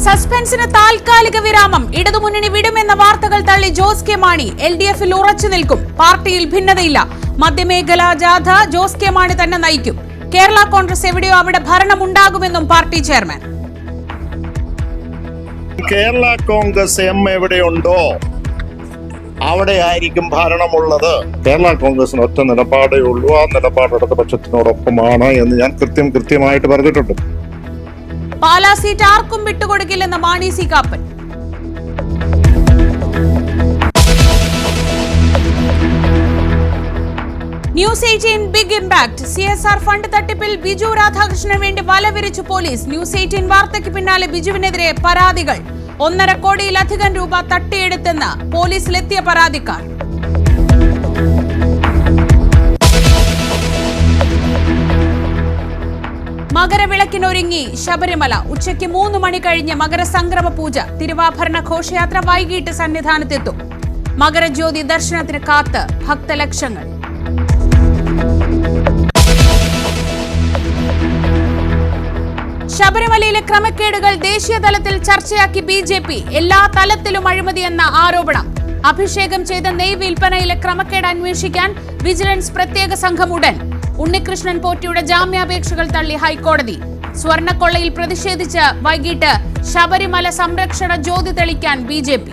സസ്പെൻസിന് താൽക്കാലിക വിരാമം. ഇടതുമുന്നണി വിടുമെന്ന വാർത്തകൾ തള്ളി ജോസ് കെ മാണി. LDF-ൽ ഉറച്ചു നിൽക്കും. പാർട്ടിയിൽ ഭിന്നതയില്ല. മധ്യമേഖലാ ജാഥ ജോസ് കെ മാണി തന്നെ നയിക്കും. കേരള കോൺഗ്രസ് എവിടെയോ അവിടെ ഭരണമുണ്ടാകുമെന്നും പാർട്ടി ചെയർമാൻ. കേരള കോൺഗ്രസ് എവിടെയുണ്ടോ അവിടെ ആയിരിക്കും ഭരണമുള്ളത്. കേരള കോൺഗ്രസിന് ഒറ്റ നിലപാടേ ഉള്ളൂ. ആ നിലപാട് ഇടതുപക്ഷത്തിനോടൊപ്പമാണ് എന്ന് ഞാൻ കൃത്യമായിട്ട് പറഞ്ഞിട്ടുണ്ട്. പാലാ സീറ്റ് ആർക്കും വിട്ടുകൊടുക്കില്ലെന്ന് Mani C Kappan. News 18 big impact. CSR fund തട്ടിപ്പിൽ ബിജു രാധാകൃഷ്ണന് വേണ്ടി വലവിരിച്ചു പോലീസ്. ന്യൂസ് 18 വാർത്തയ്ക്ക് പിന്നാലെ ബിജുവിനെതിരെ പരാതികൾ. 1.5 കോടിയിലധികം രൂപ തട്ടിയെടുത്തെന്ന് പോലീസിലെത്തിയ പരാതിക്കാർ. മകരവിളക്കിനൊരുങ്ങി ശബരിമല. ഉച്ചയ്ക്ക് 3 മണി കഴിഞ്ഞ് മകരസംക്രമ പൂജ. തിരുവാഭരണ ഘോഷയാത്ര വൈകിട്ട് സന്നിധാനത്തെത്തും. മകരജ്യോതി ദർശനത്തിന് കാത്ത് ഭക്തലക്ഷങ്ങൾ. ശബരിമലയിലെ ക്രമക്കേടുകൾ ദേശീയ തലത്തിൽ ചർച്ചയാക്കി BJP. എല്ലാ തലത്തിലും അഴിമതിയെന്ന ആരോപണം. അഭിഷേകം ചെയ്ത നെയ് വിൽപ്പനയിലെ ക്രമക്കേട് അന്വേഷിക്കാൻ വിജിലൻസ് പ്രത്യേക സംഘം ഉടൻ. ഉണ്ണികൃഷ്ണൻ പോറ്റിയുടെ ജാമ്യാപേക്ഷകൾ തള്ളി ഹൈക്കോടതി. സ്വർണ്ണക്കൊള്ളയിൽ പ്രതിഷേധിച്ച് വൈകിട്ട് ശബരിമല സംരക്ഷണ ജ്യോതി തെളിക്കാൻ BJP.